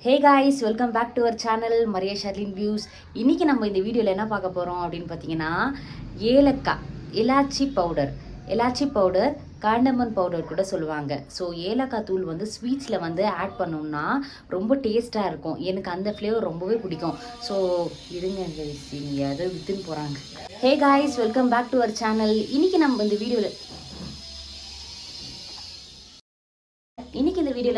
Hey guys, welcome back to our channel Maria Sharlin views. இன்றைக்கி நம்ம இந்த வீடியோவில் என்ன பார்க்க போகிறோம் அப்படின்னு பார்த்தீங்கன்னா, ஏலக்காய் எலாச்சி பவுடர் காண்டமன் பவுடர் கூட சொல்லுவாங்க. ஸோ ஏலக்காய் தூள் வந்து ஸ்வீட்ஸில் வந்து ஆட் பண்ணோம்னா ரொம்ப டேஸ்ட்டாக இருக்கும். எனக்கு அந்த ஃப்ளேவர் ரொம்பவே பிடிக்கும். ஸோ இருங்க கைஸ், இங்கே அதை வித்துன்னு போகிறாங்க. Hey guys, welcome back to our channel. இன்றைக்கி நம்ம இந்த வீடியோவில்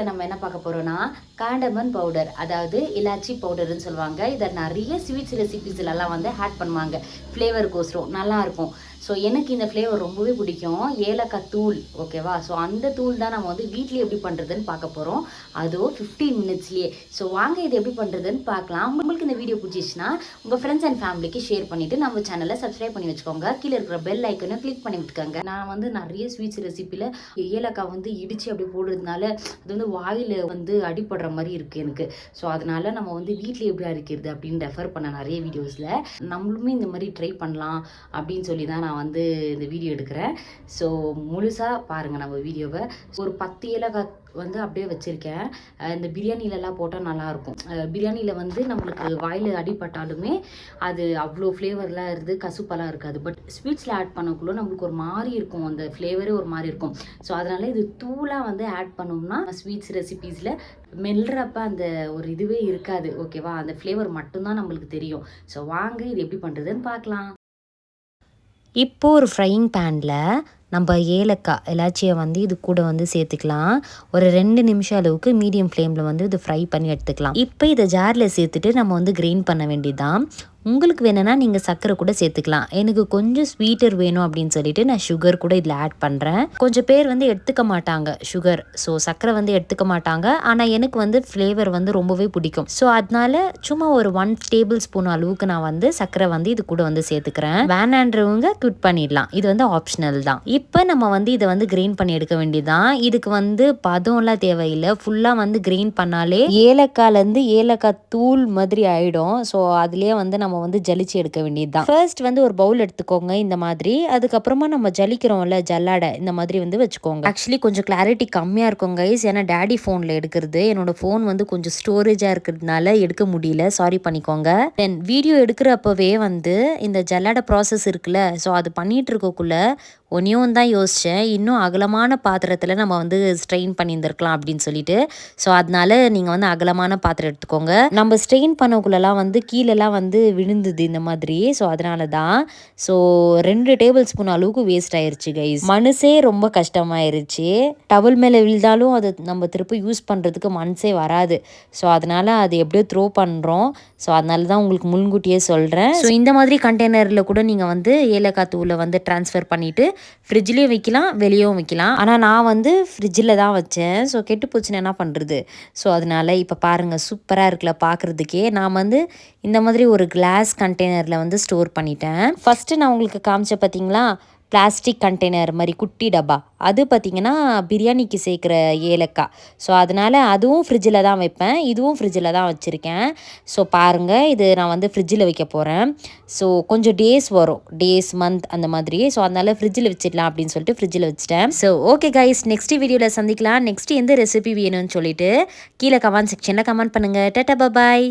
நம்ம என்ன பார்க்க போகிறோம்னா, காண்டமன் பவுடர், அதாவது இலாச்சி பவுடர்னு சொல்லுவாங்க. இதை நிறைய ஸ்வீட்ஸ் ரெசிபீஸ்லலாம் வந்து ஆட் பண்ணுவாங்க. ஃப்ளேவருக்கோசரம் நல்லாயிருக்கும். ஸோ எனக்கு இந்த ஃப்ளேவர் ரொம்பவே பிடிக்கும். ஏலக்காய் தூள், ஓகேவா? ஸோ அந்த தூள் தான் நம்ம வந்து வீட்டில் எப்படி பண்ணுறதுன்னு பார்க்க போகிறோம். அதுவும் 15 மினிட்ஸ்லேயே. ஸோ வாங்க இது எப்படி பண்ணுறதுன்னு பார்க்கலாம். உங்களுக்கு இந்த வீடியோ பிடிச்சிச்சுன்னா உங்கள் ஃப்ரெண்ட்ஸ் அண்ட் ஃபேமிலிக்கு ஷேர் பண்ணிவிட்டு நம்ம சேனலை சப்ஸ்கிரைப் பண்ணி வச்சுக்கோங்க. கீழே இருக்கிற பெல் ஐக்கனை கிளிக் பண்ணி விட்டுக்கோங்க. நான் வந்து நிறைய ஸ்வீட்ஸ் ரெசிப்பியில் ஏலக்காய் வந்து இடித்து அப்படி போடுறதுனால அது வந்து வாயில் வந்து அடிப்படுற மாதிரி இருக்குது எனக்கு. ஸோ அதனால் நம்ம வந்து வீட்டில் எப்படி அரைக்கிறது அப்படின்னு ரெஃபர் பண்ண நிறைய வீடியோஸில் நம்மளுமே இந்த மாதிரி ட்ரை பண்ணலாம் அப்படின்னு சொல்லி தான் நான் வந்து இந்த வீடியோ எடுக்கிறேன். ஸோ முழுசாக பாருங்கள் நம்ம வீடியோவை. ஒரு 10 ஏலக்காய் வந்து அப்படியே வச்சுருக்கேன். இந்த பிரியாணிலலாம் போட்டால் நல்லாயிருக்கும். பிரியாணியில் வந்து நம்மளுக்கு வாயில் அடிப்பட்டாலுமே அது அவ்வளோ ஃப்ளேவர்லாம் இருந்து கசுப்பெல்லாம் இருக்காது. பட் ஸ்வீட்ஸில் ஆட் பண்ணக்குள்ளே நம்மளுக்கு ஒரு மாதிரி இருக்கும், அந்த ஃப்ளேவரே ஒரு மாதிரி இருக்கும். ஸோ அதனால் இது தூளாக வந்து ஆட் பண்ணோம்னா ஸ்வீட்ஸ் ரெசிபீஸில் மெல்றப்ப அந்த ஒரு இதுவே இருக்காது, ஓகேவா? அந்த ஃப்ளேவர் மட்டும்தான் நம்மளுக்கு தெரியும். ஸோ வாங்க இது எப்படி பண்ணுறதுன்னு பார்க்கலாம். இப்போது ஒரு ஃப்ரையிங் பேனில் நம்ம எலாச்சியை வந்து இது கூட வந்து சேர்த்துக்கலாம். ஒரு 2 நிமிஷம் அளவுக்கு மீடியம் ஃப்ளேமில் வந்து இது ஃப்ரை பண்ணி எடுத்துக்கலாம். இப்போ இதை ஜாரில் சேர்த்துட்டு நம்ம வந்து கிரைண்ட் பண்ண வேண்டியதுதான். உங்களுக்கு வேணும்னா நீங்கள் சர்க்கரை கூட சேர்த்துக்கலாம். எனக்கு கொஞ்சம் ஸ்வீட்டர் வேணும் அப்படின்னு சொல்லிட்டு நான் சுகர் கூட இதில் ஆட் பண்ணுறேன். கொஞ்சம் பேர் வந்து எடுத்துக்க மாட்டாங்க சுகர், ஸோ சர்க்கரை வந்து எடுத்துக்க மாட்டாங்க. ஆனால் எனக்கு வந்து ஃப்ளேவர் வந்து ரொம்பவே பிடிக்கும். ஸோ அதனால சும்மா ஒரு 1 டேபிள் ஸ்பூன் அளவுக்கு நான் வந்து சர்க்கரை வந்து இது கூட வந்து சேர்த்துக்கிறேன். வேணான்றவங்க குட் பண்ணிடலாம், இது வந்து ஆப்ஷனல் தான். இப்போ நம்ம வந்து இதை வந்து கிரைண்ட் பண்ணி எடுக்க வேண்டியதுதான். இதுக்கு வந்து பதம்லாம் தேவையில்லை. ஃபுல்லாக வந்து கிரைண்ட் பண்ணாலே ஏலக்காயிலேருந்து ஏலக்காய் தூள் மாதிரி ஆகிடும். ஸோ அதுலேயே வந்து நம்ம வந்து ஜலிச்சு எடுக்க வேண்டியதுதான். ஃபர்ஸ்ட் வந்து ஒரு பவுல் எடுத்துக்கோங்க இந்த மாதிரி. அதுக்கப்புறமா நம்ம ஜலிக்கிறோம்ல ஜல்லாடை, இந்த மாதிரி வந்து வச்சுக்கோங்க. ஆக்சுவலி கொஞ்சம் கிளாரிட்டி கம்மியாக இருக்கும் கைஸ், ஏன்னா டேடி ஃபோனில் எடுக்கிறது. என்னோட ஃபோன் வந்து கொஞ்சம் ஸ்டோரேஜாக இருக்கிறதுனால எடுக்க முடியல, சாரி பண்ணிக்கோங்க. தென் வீடியோ எடுக்கிறப்பவே வந்து இந்த ஜல்லாடை ப்ராசஸ் இருக்குல்ல, ஸோ அது பண்ணிட்டு இருக்கக்குள்ள ஒன்றையும் தான் யோசித்தேன், இன்னும் அகலமான பாத்திரத்தில் நம்ம வந்து ஸ்ட்ரெயின் பண்ணியிருந்துருக்கலாம் அப்படின்னு சொல்லிட்டு. ஸோ அதனால நீங்கள் வந்து அகலமான பாத்திரம் எடுத்துக்கோங்க. நம்ம ஸ்ட்ரெயின் பண்ணக்குள்ளலாம் வந்து கீழெல்லாம் வந்து விழுந்தது இந்த மாதிரி. ஸோ அதனால தான். ஸோ 2 டேபிள் ஸ்பூன் அளவுக்கு வேஸ்ட் ஆயிருச்சு கைஸ். மனசே ரொம்ப கஷ்டமாயிருச்சு. டவல் மேலே விழுந்தாலும் அது நம்ம திருப்பி யூஸ் பண்ணுறதுக்கு மனசே வராது. ஸோ அதனால அது எப்படியோ த்ரோ பண்ணுறோம். ஸோ அதனால தான் உங்களுக்கு முன்கூட்டியே சொல்கிறேன். ஸோ இந்த மாதிரி கண்டெய்னரில் கூட நீங்கள் வந்து ஏலக்காய் தூளை வந்து ட்ரான்ஸ்ஃபர் பண்ணிவிட்டு ஃப்ரிட்ஜ்லேயும் வைக்கலாம், வெளியவும் வைக்கலாம். ஆனால் நான் வந்து ஃப்ரிட்ஜில் தான் வச்சேன். ஸோ கெட்டு போச்சுன்னு என்ன பண்ணுறது? ஸோ அதனால இப்போ பாருங்கள், சூப்பராக இருக்குல்ல பார்க்குறதுக்கே. நான் வந்து இந்த மாதிரி ஒரு கிளாஸ் கண்டெய்னரில் வந்து ஸ்டோர் பண்ணிட்டேன். ஃபஸ்ட்டு நான் உங்களுக்கு காமிச்சேன் பார்த்தீங்களா, பிளாஸ்டிக் கண்டெய்னர் மாதிரி குட்டி டப்பா, அது பார்த்திங்கன்னா பிரியாணிக்கு சேர்க்குற ஏலக்காய். ஸோ அதனால் அதுவும் ஃப்ரிட்ஜில் தான் வைப்பேன், இதுவும் ஃப்ரிட்ஜில் தான் வச்சுருக்கேன். ஸோ பாருங்கள், இது நான் வந்து ஃப்ரிட்ஜில் வைக்க போகிறேன். ஸோ கொஞ்சம் டேஸ் வரும், மந்த் அந்த மாதிரி. ஸோ அதனால் ஃப்ரிட்ஜில் வச்சிடலாம் அப்படின்னு சொல்லிட்டு ஃப்ரிட்ஜில் வச்சுட்டேன். ஸோ ஓகே கைஸ், நெக்ஸ்ட் வீடியோவில் சந்திக்கலாம். நெக்ஸ்ட் எந்த ரெசிபி வேணும்னு சொல்லிட்டு கீழே கமெண்ட் செக்ஷனில் கமெண்ட் பண்ணுங்கள். டாடா பாய்.